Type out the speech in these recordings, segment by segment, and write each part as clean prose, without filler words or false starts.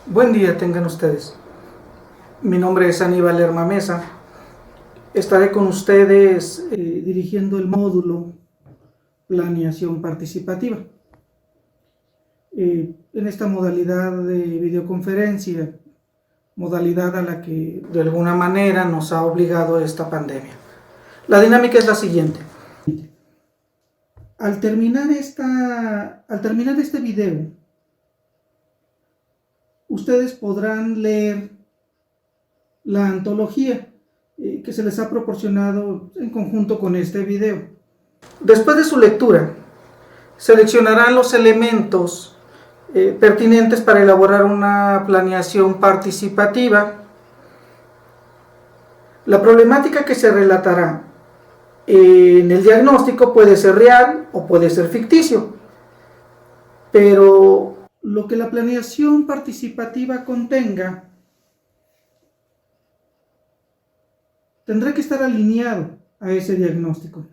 Buen día tengan ustedes. Mi nombre es Aníbal Lerma Mesa. Estaré con ustedes dirigiendo el módulo Planeación Participativa. En esta modalidad de videoconferencia, modalidad a la que de alguna manera nos ha obligado esta pandemia. La dinámica es la siguiente. Al terminar este video, ustedes podrán leer la antología que se les ha proporcionado en conjunto con este video. Después de su lectura, seleccionarán los elementos pertinentes para elaborar una planeación participativa. La problemática que se relatará en el diagnóstico puede ser real o puede ser ficticio, pero lo que la planeación participativa contenga tendrá que estar alineado a ese diagnóstico.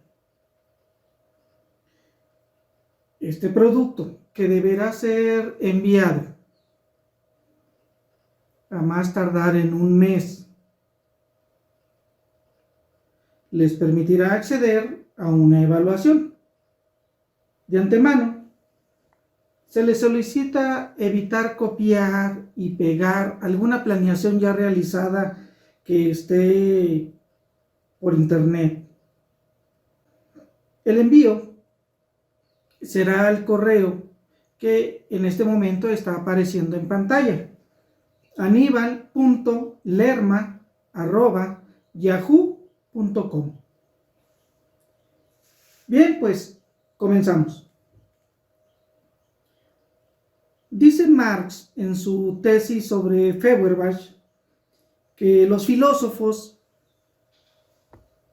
Este producto, que deberá ser enviado a más tardar en un mes, les permitirá acceder a una evaluación. De antemano, se les solicita evitar copiar y pegar alguna planeación ya realizada que esté por internet. El envío será al correo que en este momento está apareciendo en pantalla: anival.lerma@yahoo.com. Bien, pues comenzamos. Dice Marx en su tesis sobre Feuerbach que los filósofos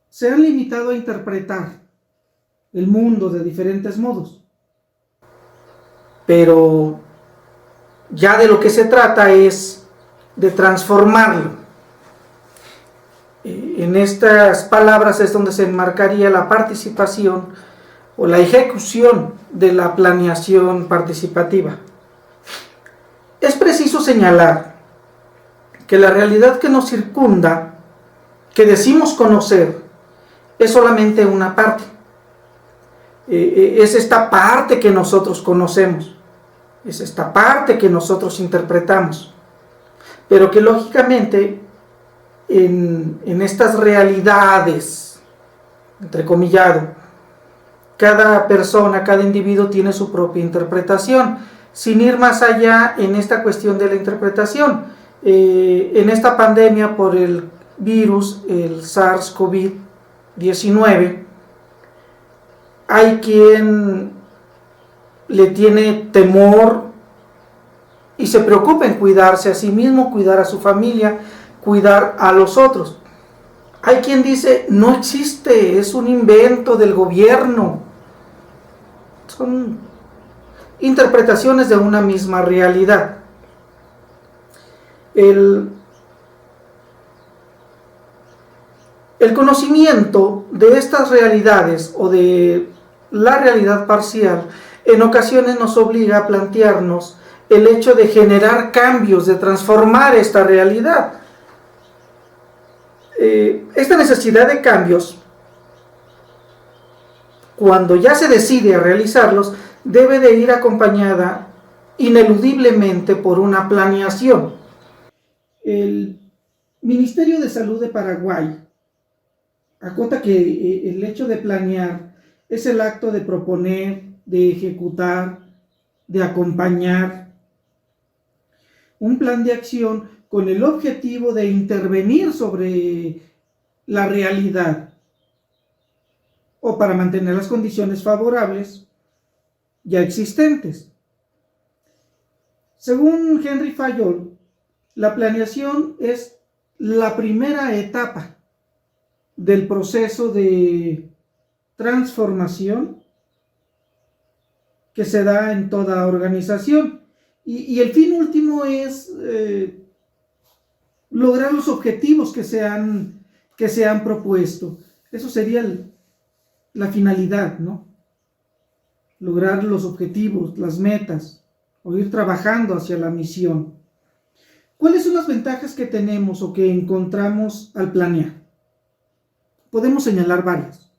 se han limitado a interpretar el mundo de diferentes modos, pero ya de lo que se trata es de transformarlo. En estas palabras es donde se enmarcaría la participación o la ejecución de la planeación participativa. Es preciso señalar que la realidad que nos circunda, que decimos conocer, es solamente una parte. Es esta parte que nosotros conocemos, es esta parte que nosotros interpretamos, pero que lógicamente en estas realidades, entrecomillado, cada persona, cada individuo tiene su propia interpretación. Sin ir más allá en esta cuestión de la interpretación, en esta pandemia por el virus, el SARS-CoV-19, hay quien le tiene temor y se preocupa en cuidarse a sí mismo, cuidar a su familia, cuidar a los otros. Hay quien dice, no existe, es un invento del gobierno. Son interpretaciones de una misma realidad. El conocimiento de estas realidades o de la realidad parcial en ocasiones nos obliga a plantearnos el hecho de generar cambios, de transformar esta realidad. Esta necesidad de cambios, cuando ya se decide a realizarlos, debe de ir acompañada ineludiblemente por una planeación. El Ministerio de Salud de Paraguay acota que el hecho de planear es el acto de proponer, de ejecutar, de acompañar un plan de acción con el objetivo de intervenir sobre la realidad o para mantener las condiciones favorables ya existentes. Según Henry Fayol, la planeación es la primera etapa del proceso de transformación que se da en toda organización. Y el fin último es lograr los objetivos que se han propuesto. Eso sería la finalidad, ¿no? Lograr los objetivos, las metas, o ir trabajando hacia la misión. ¿Cuáles son las ventajas que tenemos o que encontramos al planear? Podemos señalar varias.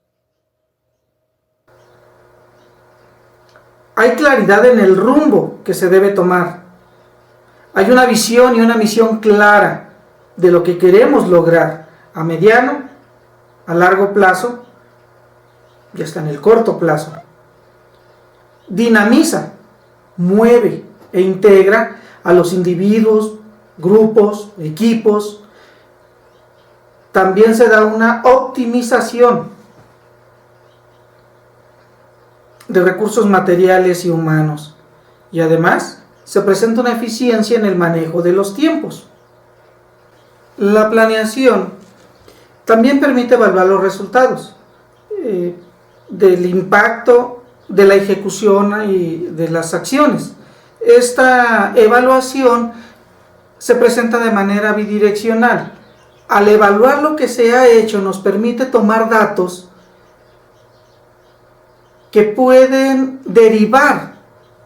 Hay claridad en el rumbo que se debe tomar. Hay una visión y una misión clara de lo que queremos lograr a mediano, a largo plazo y hasta en el corto plazo. Dinamiza, mueve e integra a los individuos, grupos, equipos. También se da una optimización de recursos materiales y humanos. Y además se presenta una eficiencia en el manejo de los tiempos. La planeación también permite evaluar los resultados del impacto de la ejecución y de las acciones. Esta evaluación se presenta de manera bidireccional. Al evaluar lo que se ha hecho nos permite tomar datos que pueden derivar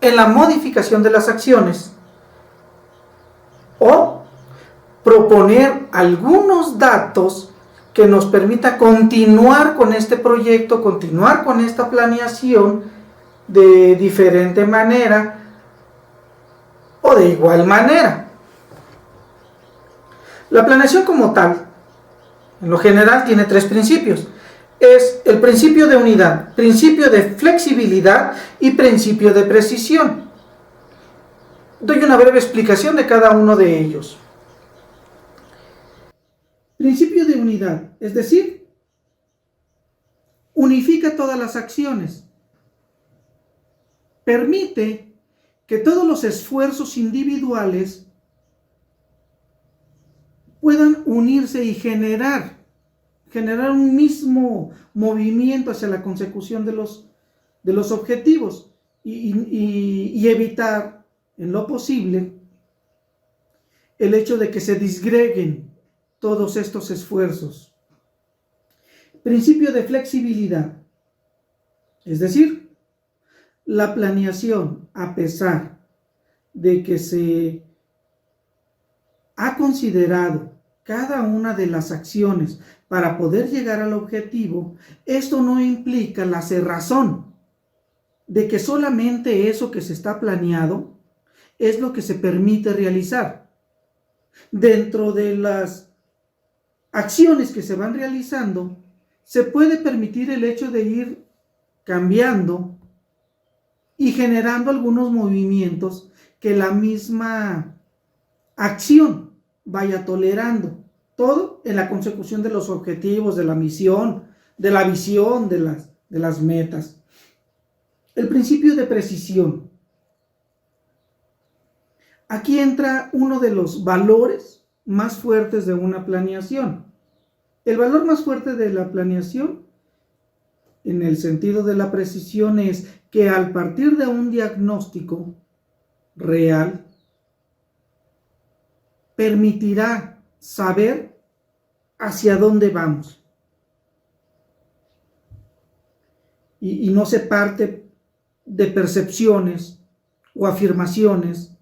en la modificación de las acciones o proponer algunos datos que nos permita continuar con este proyecto, continuar con esta planeación de diferente manera o de igual manera. La planeación como tal, en lo general, tiene tres principios. Es el principio de unidad, principio de flexibilidad y principio de precisión. Doy una breve explicación de cada uno de ellos. Principio de unidad, es decir, unifica todas las acciones. Permite que todos los esfuerzos individuales puedan unirse y generar un mismo movimiento hacia la consecución de los objetivos y evitar en lo posible el hecho de que se disgreguen todos estos esfuerzos. Principio de flexibilidad, es decir, la planeación, a pesar de que se ha considerado cada una de las acciones para poder llegar al objetivo, esto no implica la cerrazón de que solamente eso que se está planeado es lo que se permite realizar. Dentro de las acciones que se van realizando, se puede permitir el hecho de ir cambiando y generando algunos movimientos que la misma acción vaya tolerando. Todo en la consecución de los objetivos, de la misión, de la visión, de las metas. El principio de precisión. Aquí entra uno de los valores más fuertes de una planeación. El valor más fuerte de la planeación, en el sentido de la precisión, es que al partir de un diagnóstico real, permitirá saber hacia dónde vamos. Y no se parte de percepciones o afirmaciones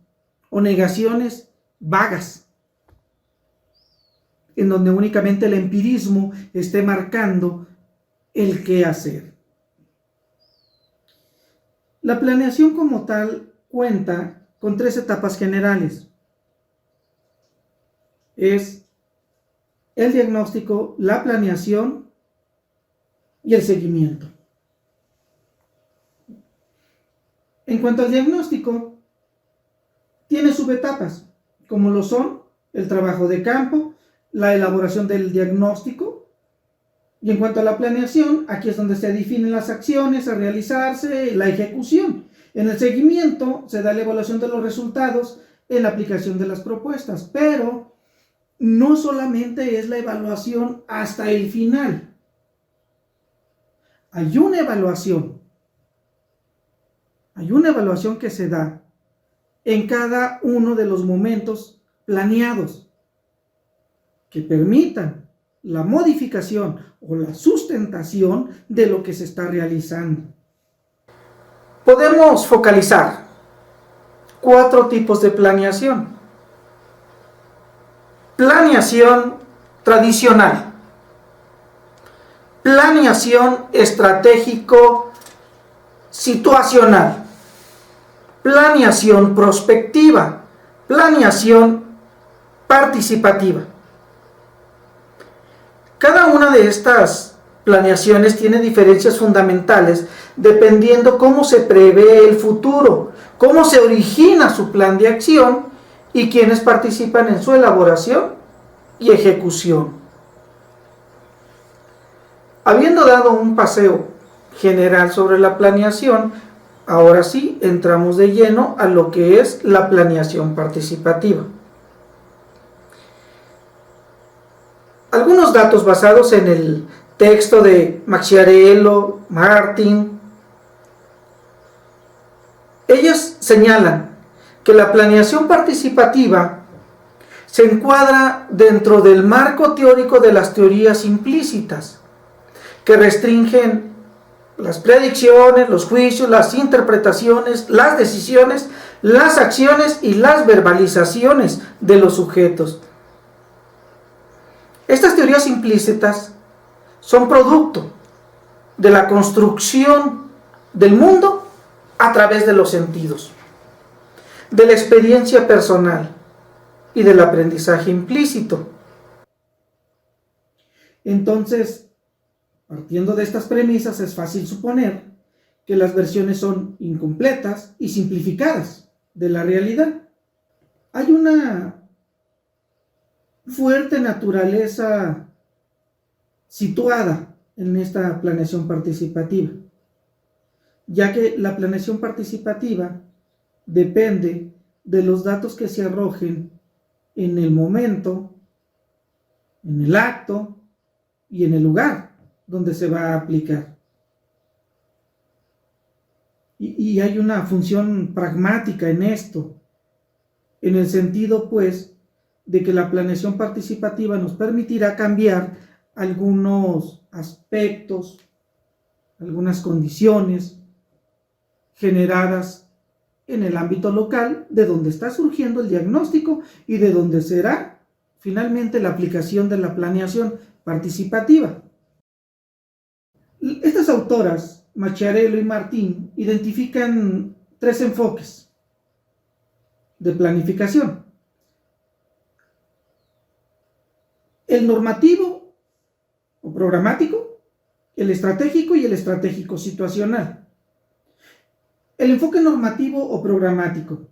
o negaciones vagas, en donde únicamente el empirismo esté marcando el qué hacer. La planeación como tal cuenta con tres etapas generales. Es el diagnóstico, la planeación y el seguimiento. En cuanto al diagnóstico, tiene subetapas, como lo son el trabajo de campo, la elaboración del diagnóstico, y en cuanto a la planeación, aquí es donde se definen las acciones a realizarse, la ejecución. En el seguimiento se da la evaluación de los resultados en la aplicación de las propuestas, pero no solamente es la evaluación hasta el final. Hay una evaluación que se da en cada uno de los momentos planeados que permitan la modificación o la sustentación de lo que se está realizando. Podemos focalizar 4 tipos de planeación. planeación tradicional, planeación estratégico situacional, planeación prospectiva, planeación participativa. Cada una de estas planeaciones tiene diferencias fundamentales dependiendo cómo se prevé el futuro, cómo se origina su plan de acción y quiénes participan en su elaboración y ejecución. Habiendo dado un paseo general sobre la planeación, ahora sí entramos de lleno a lo que es la planeación participativa. Algunos datos basados en el texto de Macchiarello, Martin. Ellos señalan que la planeación participativa se encuadra dentro del marco teórico de las teorías implícitas, que restringen las predicciones, los juicios, las interpretaciones, las decisiones, las acciones y las verbalizaciones de los sujetos. Estas teorías implícitas son producto de la construcción del mundo a través de los sentidos, de la experiencia personal y del aprendizaje implícito. Entonces, partiendo de estas premisas, es fácil suponer que las versiones son incompletas y simplificadas de la realidad. Hay una fuerte naturaleza situada en esta planeación participativa, ya que la planeación participativa depende de los datos que se arrojen en el momento, en el acto y en el lugar donde se va a aplicar. Y hay una función pragmática en esto, en el sentido, pues, de que la planeación participativa nos permitirá cambiar algunos aspectos, algunas condiciones generadas en el ámbito local de donde está surgiendo el diagnóstico y de donde será finalmente la aplicación de la planeación participativa. Estas autoras, Macchiarello y Martin, identifican 3 enfoques de planificación: el normativo o programático, el estratégico y el estratégico situacional. El enfoque normativo o programático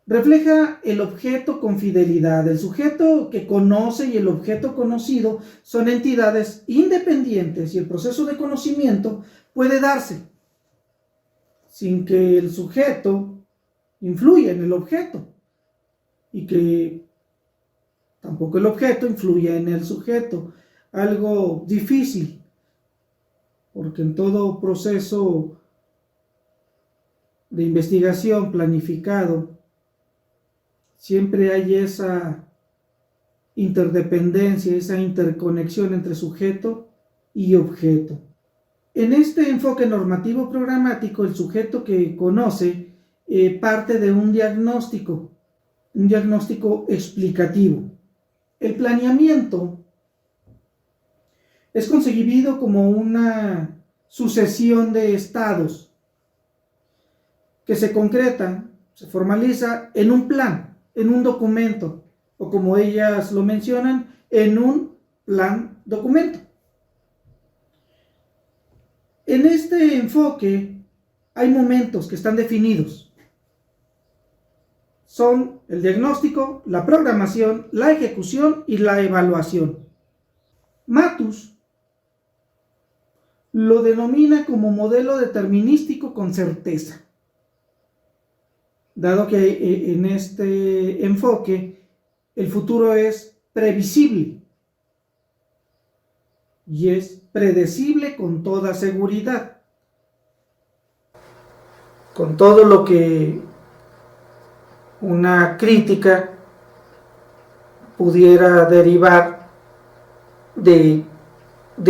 refleja el objeto con fidelidad. El sujeto que conoce y el objeto conocido son entidades independientes y el proceso de conocimiento puede darse sin que el sujeto influya en el objeto y que tampoco el objeto influya en el sujeto. Algo difícil, porque en todo proceso de investigación planificado siempre hay esa interdependencia, esa interconexión entre sujeto y objeto. En este enfoque normativo programático, el sujeto que conoce parte de un diagnóstico explicativo. El planeamiento es concebido como una sucesión de estados que se concreta, se formaliza en un plan, en un documento, o como ellas lo mencionan, en un plan documento. En este enfoque hay momentos que están definidos. Son el diagnóstico, la programación, la ejecución y la evaluación. Matus lo denomina como modelo determinístico con certeza, dado que en este enfoque el futuro es previsible y es predecible con toda seguridad, con todo lo que una crítica pudiera derivar de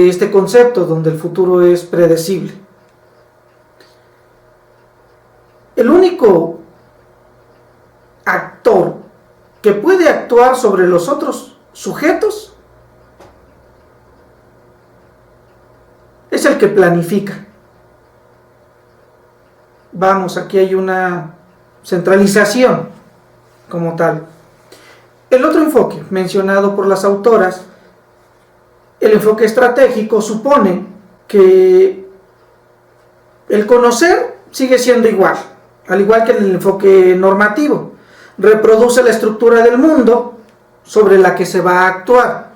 este concepto donde el futuro es predecible. El único actor que puede actuar sobre los otros sujetos es el que planifica. Vamos, aquí hay una centralización como tal. El otro enfoque mencionado por las autoras, el enfoque estratégico, supone que el conocer sigue siendo igual, al igual que el enfoque normativo. Reproduce la estructura del mundo sobre la que se va a actuar,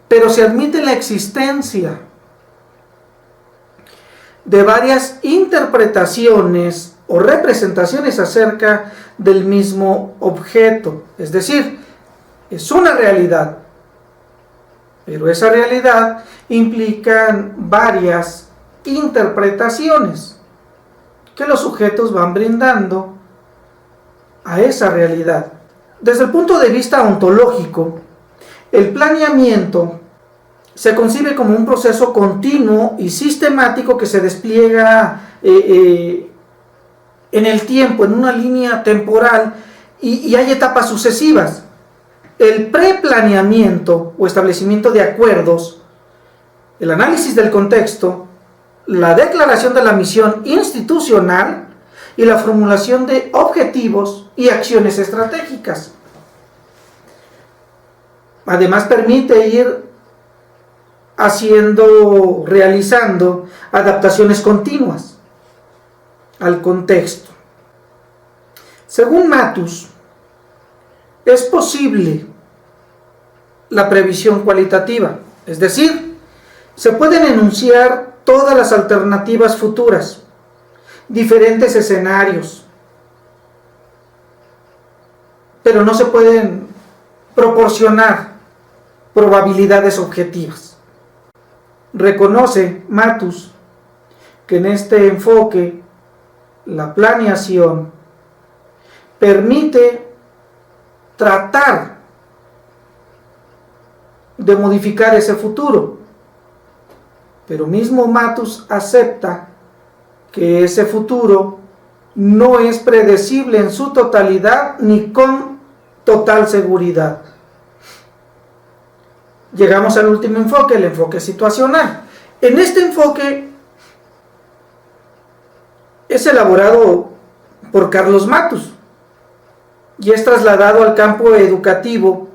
pero se admite la existencia de varias interpretaciones o representaciones acerca del mismo objeto. Es decir, es una realidad, pero esa realidad implica varias interpretaciones que los sujetos van brindando a esa realidad. Desde el punto de vista ontológico, el planeamiento se concibe como un proceso continuo y sistemático que se despliega en el tiempo, en una línea temporal, y hay etapas sucesivas. El preplaneamiento o establecimiento de acuerdos, el análisis del contexto, la declaración de la misión institucional y la formulación de objetivos y acciones estratégicas. Además, permite ir realizando adaptaciones continuas al contexto. Según Matus, es posible la previsión cualitativa, es decir, se pueden enunciar todas las alternativas futuras, diferentes escenarios, pero no se pueden proporcionar probabilidades objetivas. Reconoce Matus que en este enfoque la planeación permite tratar de modificar ese futuro, pero mismo Matus acepta que ese futuro no es predecible en su totalidad ni con total seguridad. Llegamos al último enfoque, el enfoque situacional. En este enfoque es elaborado por Carlos Matus y es trasladado al campo educativo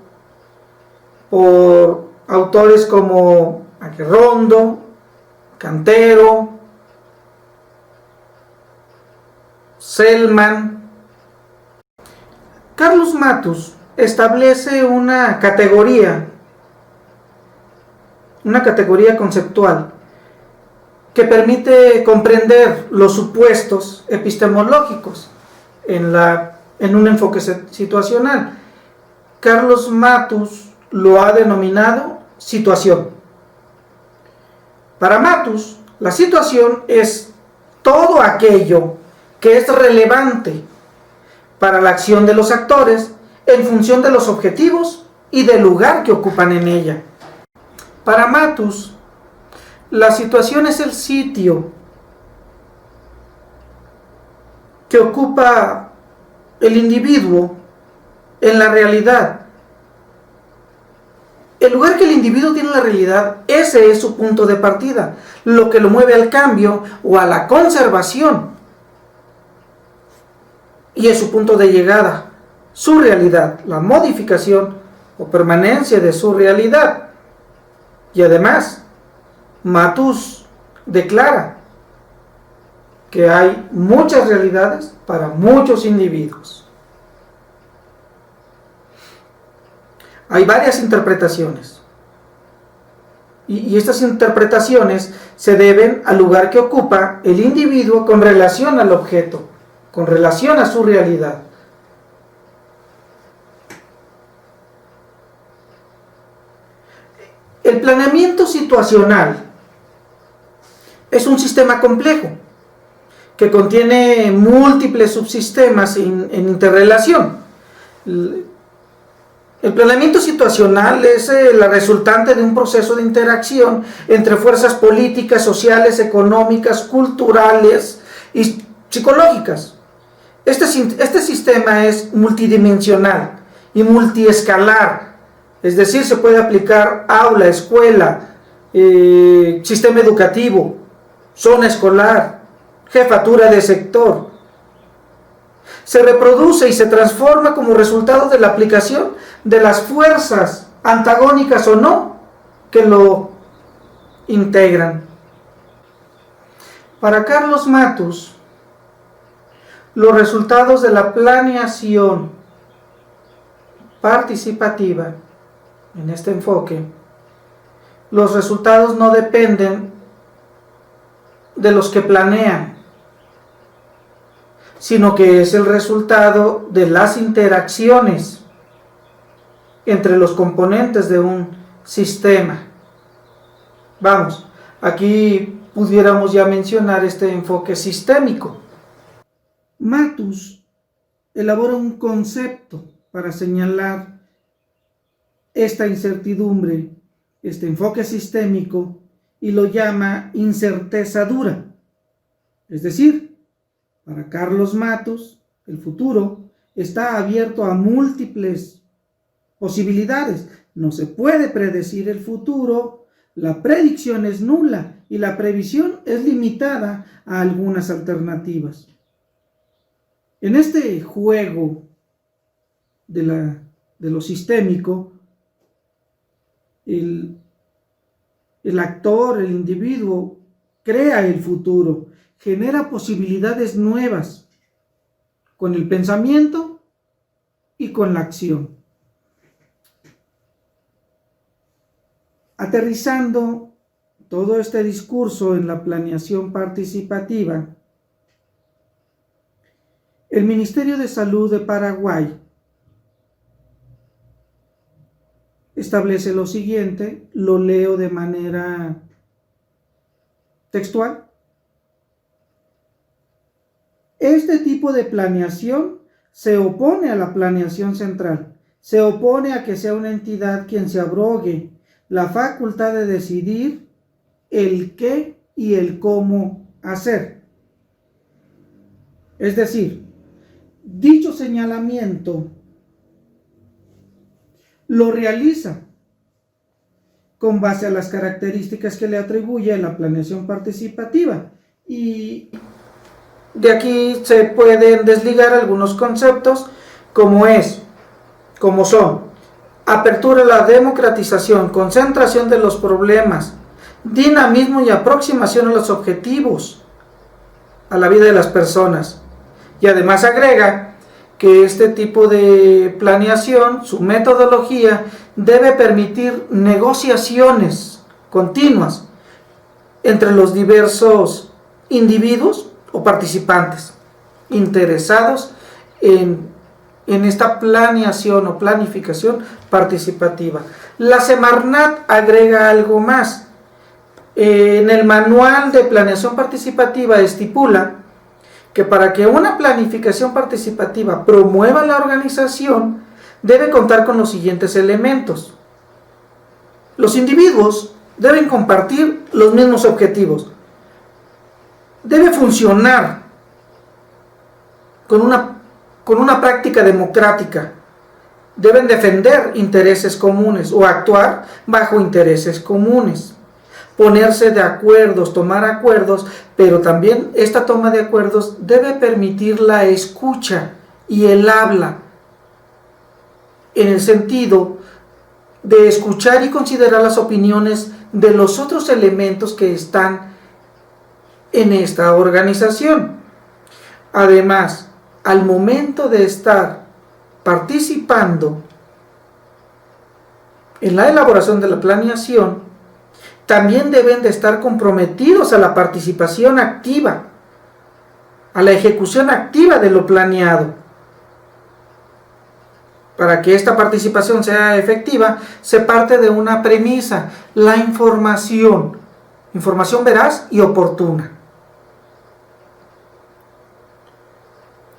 por autores como Aguirrondo, Cantero, Selman. Carlos Matus establece una categoría conceptual que permite comprender los supuestos epistemológicos en un enfoque situacional. Carlos Matus lo ha denominado situación. Para Matus, la situación es todo aquello que es relevante para la acción de los actores en función de los objetivos y del lugar que ocupan en ella. Para Matus, la situación es el sitio que ocupa el individuo en la realidad. El lugar que el individuo tiene en la realidad, ese es su punto de partida, lo que lo mueve al cambio o a la conservación. Y es su punto de llegada, su realidad, la modificación o permanencia de su realidad. Y además, Matus declara que hay muchas realidades para muchos individuos. Hay varias interpretaciones. Y estas interpretaciones se deben al lugar que ocupa el individuo con relación al objeto, con relación a su realidad. El planeamiento situacional es un sistema complejo que contiene múltiples subsistemas en interrelación. El planeamiento situacional es la resultante de un proceso de interacción entre fuerzas políticas, sociales, económicas, culturales y psicológicas. Este sistema es multidimensional y multiescalar, es decir, se puede aplicar aula, escuela, sistema educativo, zona escolar, jefatura de sector. Se reproduce y se transforma como resultado de la aplicación de las fuerzas, antagónicas o no, que lo integran. Para Carlos Matus, los resultados de la planeación participativa, en este enfoque, los resultados no dependen de los que planean, sino que es el resultado de las interacciones entre los componentes de un sistema. Vamos, aquí pudiéramos ya mencionar este enfoque sistémico. Matus elabora un concepto para señalar esta incertidumbre, este enfoque sistémico, y lo llama incerteza dura. Es decir, para Carlos Matus, el futuro está abierto a múltiples posibilidades. No se puede predecir el futuro, la predicción es nula y la previsión es limitada a algunas alternativas. En este juego de lo sistémico, el actor, el individuo, crea el futuro, genera posibilidades nuevas con el pensamiento y con la acción. Aterrizando todo este discurso en la planeación participativa, el Ministerio de Salud de Paraguay establece lo siguiente, lo leo de manera textual. Este tipo de planeación se opone a la planeación central, se opone a que sea una entidad quien se abrogue la facultad de decidir el qué y el cómo hacer. Es decir, dicho señalamiento lo realiza con base a las características que le atribuye la planeación participativa, y de aquí se pueden desligar algunos conceptos como son apertura a la democratización, concentración de los problemas, dinamismo y aproximación a los objetivos, a la vida de las personas. Y además agrega que este tipo de planeación, su metodología, debe permitir negociaciones continuas entre los diversos individuos o participantes interesados en esta planeación o planificación participativa. La Semarnat agrega algo más. En el manual de planeación participativa estipula que para que una planificación participativa promueva la organización, debe contar con los siguientes elementos. Los individuos deben compartir los mismos objetivos. Debe funcionar con una práctica democrática. Deben defender intereses comunes o actuar bajo intereses comunes. Ponerse de acuerdos, tomar acuerdos, pero también esta toma de acuerdos debe permitir la escucha y el habla, en el sentido de escuchar y considerar las opiniones de los otros elementos que están en esta organización. Además, al momento de estar participando en la elaboración de la planeación, también deben de estar comprometidos a la participación activa, a la ejecución activa de lo planeado. Para que esta participación sea efectiva, se parte de una premisa: la información veraz y oportuna.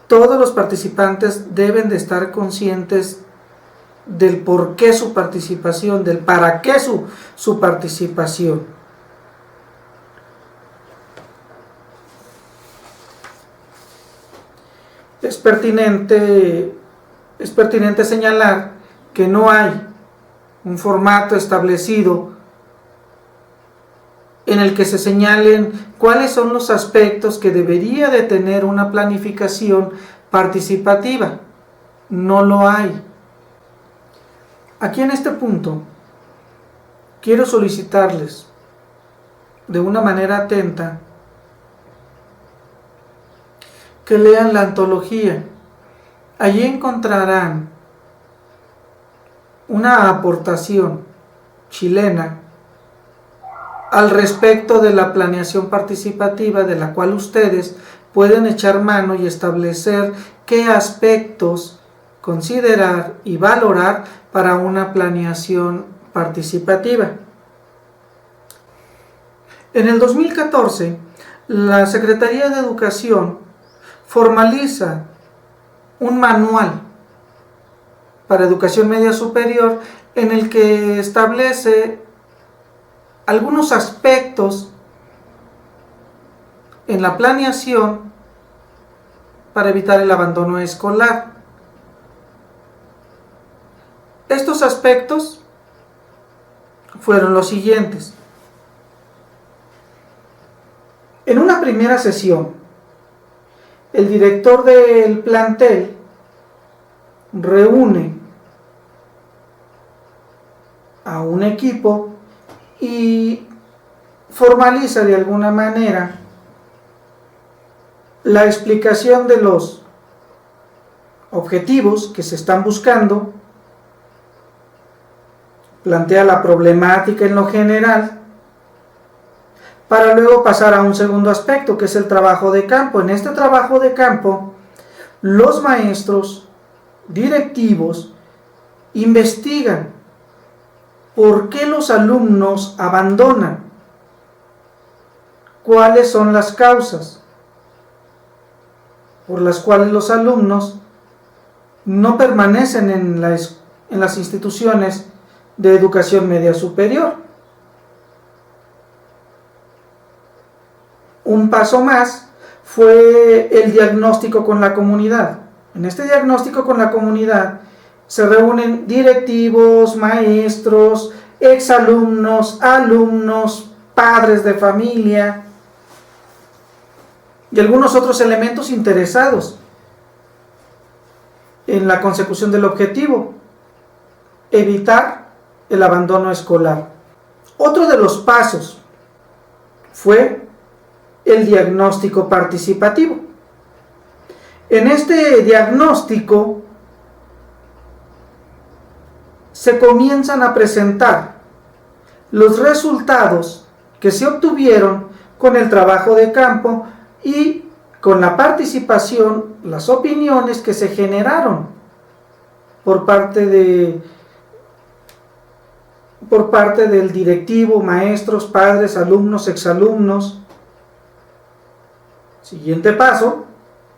Todos los participantes deben de estar conscientes del por qué su participación, del para qué su participación. Es pertinente es pertinente señalar que no hay un formato establecido en el que se señalen cuáles son los aspectos que debería de tener una planificación participativa. No lo hay. Aquí en este punto quiero solicitarles de una manera atenta que lean la antología. Allí encontrarán una aportación chilena al respecto de la planeación participativa, de la cual ustedes pueden echar mano y establecer qué aspectos considerar y valorar para una planeación participativa. En el 2014, la Secretaría de Educación formaliza un manual para educación media superior en el que establece algunos aspectos en la planeación para evitar el abandono escolar. Estos aspectos fueron los siguientes. En una primera sesión, el director del plantel reúne a un equipo y formaliza de alguna manera la explicación de los objetivos que se están buscando, plantea la problemática en lo general, para luego pasar a un segundo aspecto, que es el trabajo de campo. En este trabajo de campo, los maestros directivos investigan por qué los alumnos abandonan, cuáles son las causas por las cuales los alumnos no permanecen en las instituciones de educación media superior. Un paso más fue el diagnóstico con la comunidad. En este diagnóstico con la comunidad se reúnen directivos, maestros, exalumnos, alumnos, padres de familia y algunos otros elementos interesados en la consecución del objetivo: evitar el abandono escolar. Otro de los pasos fue el diagnóstico participativo. En este diagnóstico se comienzan a presentar los resultados que se obtuvieron con el trabajo de campo y con la participación, las opiniones que se generaron por parte del directivo, maestros, padres, alumnos, exalumnos. Siguiente paso: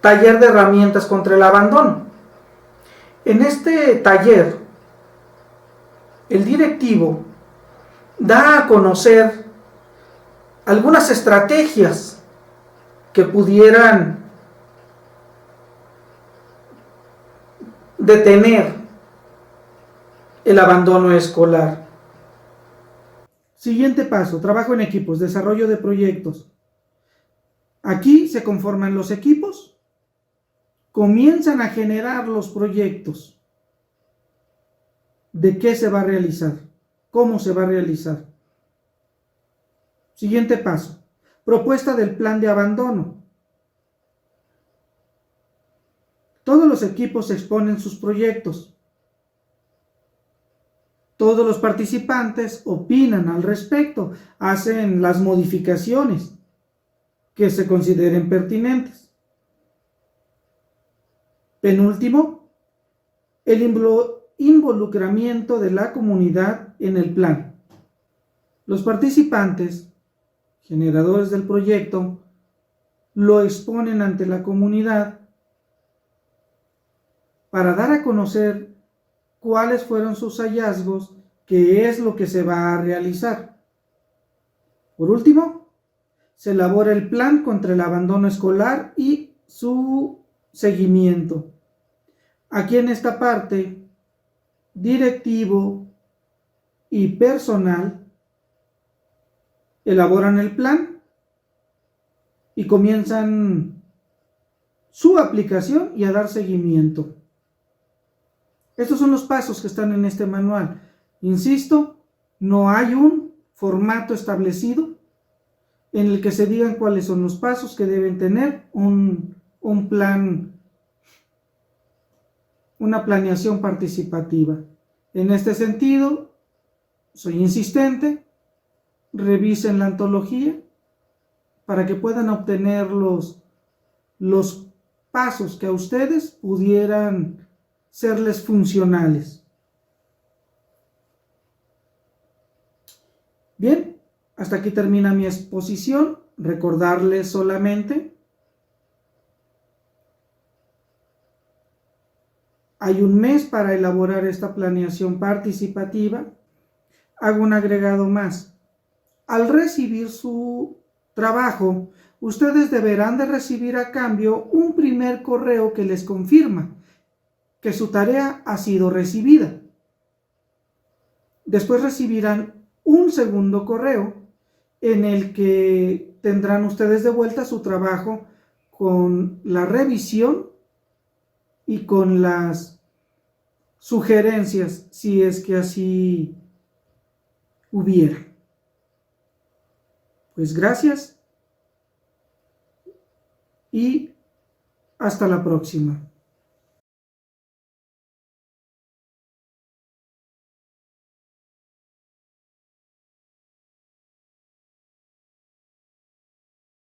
taller de herramientas contra el abandono. En este taller, el directivo da a conocer algunas estrategias que pudieran detener el abandono escolar. Siguiente paso: trabajo en equipos, desarrollo de proyectos. Aquí se conforman los equipos, comienzan a generar los proyectos. ¿De qué se va a realizar? ¿Cómo se va a realizar? Siguiente paso: propuesta del plan de abandono. Todos los equipos exponen sus proyectos. Todos los participantes opinan al respecto, hacen las modificaciones que se consideren pertinentes. Penúltimo, el involucramiento de la comunidad en el plan. Los participantes, generadores del proyecto, lo exponen ante la comunidad para dar a conocer cuáles fueron sus hallazgos, qué es lo que se va a realizar. Por último, se elabora el plan contra el abandono escolar y su seguimiento. Aquí en esta parte, directivo y personal elaboran el plan y comienzan su aplicación y a dar seguimiento. Estos son los pasos que están en este manual. Insisto, no hay un formato establecido en el que se digan cuáles son los pasos que deben tener un plan, una planeación participativa. En este sentido, soy insistente, revisen la antología para que puedan obtener los pasos que a ustedes pudieran serles funcionales. Bien, hasta aquí termina mi exposición. Recordarles solamente, hay un mes para elaborar esta planeación participativa. Hago un agregado más. Al recibir su trabajo, ustedes deberán de recibir a cambio un primer correo que les confirma que su tarea ha sido recibida. Después recibirán un segundo correo en el que tendrán ustedes de vuelta su trabajo con la revisión y con las sugerencias, si es que así hubiera. Pues gracias y hasta la próxima.